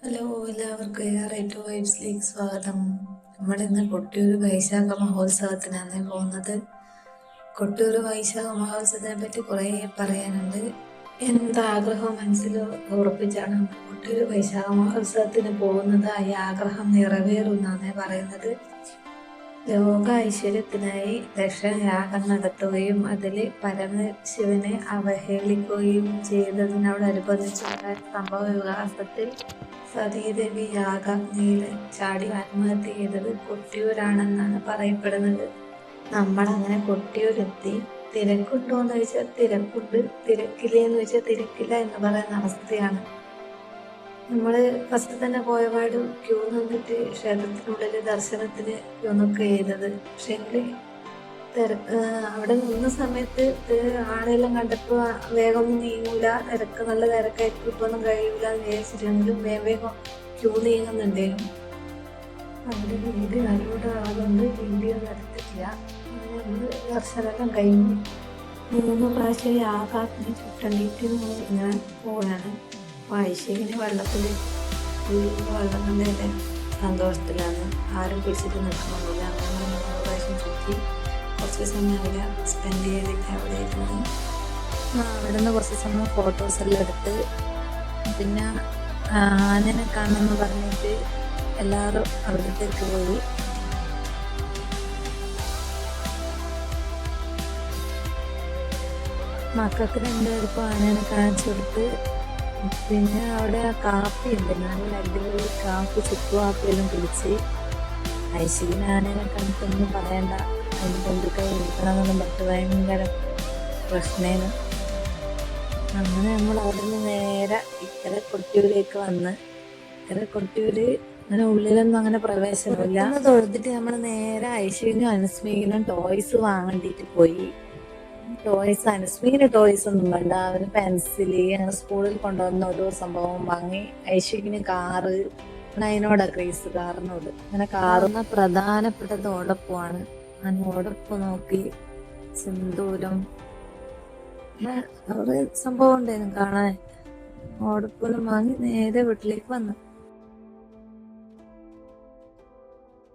Hello, എല്ലാവർക്കും right വൈബ്സിലേക്ക് സ്വാഗതം. നമ്മളിന്ന് കൊട്ടിയൂർ വൈശാഖ മഹോത്സവത്തിനാണ് പോകുന്നത്. കൊട്ടിയൂർ വൈശാഖ മഹോത്സവത്തിനെ പറ്റി കുറേ പറയാനുണ്ട്. എന്താഗ്രഹം മനസ്സിൽ ഉറപ്പിച്ചാണ് നമ്മൾ കൊട്ടിയൂർ വൈശാഖ മഹോത്സവത്തിന് പോകുന്നത്. ഈ ആഗ്രഹം നിറവേറുന്നാണ് പറയുന്നത്. ലോക ഐശ്വര്യത്തിനായി ദക്ഷയാഗം നടത്തുകയും അതിൽ പരമശിവനെ അവഹേളിക്കുകയും ചെയ്തതിനോടനുബന്ധിച്ചുള്ള സംഭവ വികാസത്തിൽ സതീദേവി യാഗാഗ്നിയിൽ ചാടി ആത്മഹത്യ ചെയ്തത് കൊട്ടിയൂരാണെന്നാണ് പറയപ്പെടുന്നത്. നമ്മളങ്ങനെ കൊട്ടിയൂരെത്തി. തിരക്കുണ്ടോ എന്ന് ചോദിച്ചാൽ തിരക്കുണ്ട്, തിരക്കില്ല എന്ന് ചോദിച്ചാൽ തിരക്കില്ല എന്ന് പറയുന്ന അവസ്ഥയാണ്. നമ്മള് ഫസ്റ്റ് തന്നെ പോയപാട് ക്യൂ നിന്നിട്ട് ക്ഷേത്രത്തിനുള്ളിൽ ദർശനത്തിന് ക്യൂ നിൽക്കുക ചെയ്തത്. പക്ഷെ അവിടെ നിന്ന സമയത്ത് ആളെല്ലാം കണ്ടപ്പോൾ വേഗം ഒന്നും നീങ്ങൂല, നല്ല തിരക്കായിരിക്കും, ഇപ്പൊന്നും കഴിയൂല എന്ന് വിചാരിച്ചിട്ടുണ്ടെങ്കിലും വേഗം ക്യൂ നീങ്ങുന്നുണ്ടെങ്കിലും അവിടെ വീഡിയോ അതിലൂടെ ആളുകൊണ്ട് വീഡിയോ നടത്തില്ല. നമ്മള് ദർശനം കഴിഞ്ഞു. 3 പ്രാവശ്യം യാഗാഗ്നി ചുട്ടണ്ടിട്ട് ഇങ്ങനെ പോവാണ്. ഐശ്വര്യന് വെള്ളം കണ്ടതിൻ്റെ സന്തോഷത്തിലാണ്. ആരും പിടിച്ചിട്ട് നിൽക്കണമെന്നില്ല. അങ്ങനെ 3 പ്രാവശ്യം ചുറ്റി കുറച്ച് സമയം അവിടെ സ്പെൻഡ് ചെയ്തിട്ട് അവിടെ ഇരുന്ന് അവിടെ നിന്ന് കുറച്ച് സമയം ഫോട്ടോസ് എല്ലാം എടുത്ത് പിന്നെ ആനനെ കാണുമെന്ന് പറഞ്ഞിട്ട് എല്ലാവരും അവിടത്തേക്ക് പോയി. മക്കൾക്ക് 2 പേർക്കും ആനനെ കാണിച്ചു കൊടുത്ത് പിന്നെ അവിടെ കാപ്പി ഉണ്ട്, നല്ല അടിപൊളി കാപ്പി, ചുക്ക് കാപ്പിയെല്ലാം കുടിച്ച്. ഐശ്വര്യന് ആനേനെ കണ്ടിട്ടൊന്നും പറയണ്ട, അതിന് കൊണ്ടുകൈ എടുക്കണമെന്നും പറ്റ് ഭയങ്കര പ്രശ്നേനും. അങ്ങനെ നമ്മൾ അവിടെ നിന്ന് നേരെ ഇക്കരെ കൊട്ടിയൂരേക്ക് വന്ന്. ഇക്കരെ കൊട്ടിയൂര് അങ്ങനെ ഉള്ളിലൊന്നും അങ്ങനെ പ്രവേശനമില്ല. തൊഴുതിട്ട് നമ്മൾ നേരെ ഐശ്വര്യനും അനുസ്മീനും ടോയ്സ് വാങ്ങണ്ടിട്ട് പോയി. അനുസ്മീന് ടോയ്സ് ഒന്നും വേണ്ട, അവന് പെൻസില്, ഞങ്ങൾ സ്കൂളിൽ കൊണ്ടുവന്ന ഒരു സംഭവം വാങ്ങി. ഐശ്വര്യന് കാറ്, അതിനോടാ ക്രേസ്, കാറിനോട്. അങ്ങനെ കാറുന്ന പ്രധാനപ്പെട്ടത് ഓടപ്പമാണ്. ഞാൻ ഓടപ്പ് നോക്കി, സിന്ദൂരം, അവിടെ സംഭവം ഉണ്ടായിരുന്നു കാണാൻ. ഓടപ്പെല്ലാം വാങ്ങി നേരെ വീട്ടിലേക്ക് വന്നു.